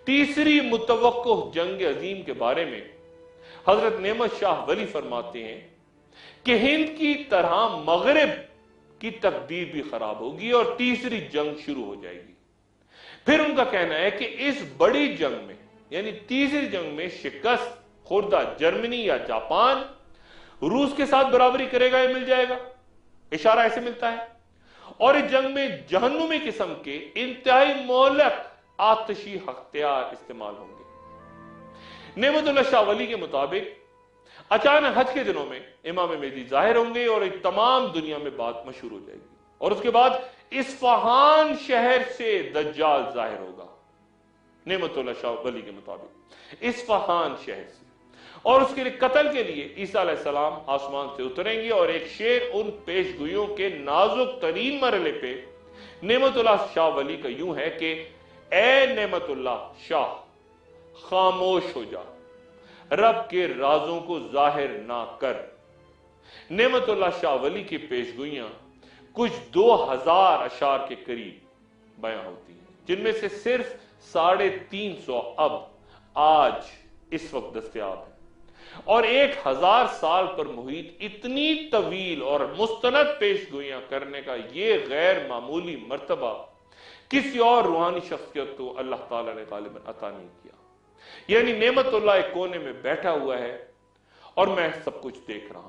तीसरी मुतवक्को जंग अजीम के बारे में हजरत नेमत शाह वली फरमाते हैं कि हिंद की तरह मगरिब की तकदीर भी खराब होगी और तीसरी जंग शुरू हो जाएगी। फिर उनका कहना है कि इस बड़ी जंग में यानी तीसरी जंग में शिकस्त खुर्दा जर्मनी या जापान रूस के साथ बराबरी करेगा या मिल जाएगा, इशारा ऐसे मिलता है। और इस जंग में जहन्नुमी किस्म के इंतहाई मोहलक आतशी हथियार इस्तेमाल होंगे। नेमतुल्लाह शाह वली के मुताबिक अचानक हज के दिनों में इमाम मेहदी जाहिर होंगे और एक तमाम दुनिया में बात मशहूर हो जाएगी। और उसके बाद इस्फहान शहर से दज्जाल जाहिर होगा, नेमतुल्लाह शाह वली के मुताबिक इस्फहान शहर से। और उसके लिए कत्ल के लिए ईसा अलैहिस्सलाम आसमान से उतरेंगे और एक शेर उन पेशगोइयों के नाजुक तरीन मरहले पे नेमतुल्लाह शाह वली का यूं है कि ए नेमतुल्लाह शाह, खामोश हो जा, रब के राजों को जाहिर ना कर। नेमतुल्लाह शाह वली की पेशगोइयां कुछ 2000 अशार के करीब बयां होती हैं, जिनमें से सिर्फ 350 अब आज इस वक्त दस्तयाब है। और 1000 साल पर मुहित इतनी तवील और मुस्तनद पेशगोइयां करने का ये गैर मामूली मर्तबा किसी और रूहानी शख्सियत को अल्लाह ताला ने गालिबन अता नहीं किया। यानी नेमतुल्लाह एक कोने में बैठा हुआ है और मैं सब कुछ देख रहा हूं।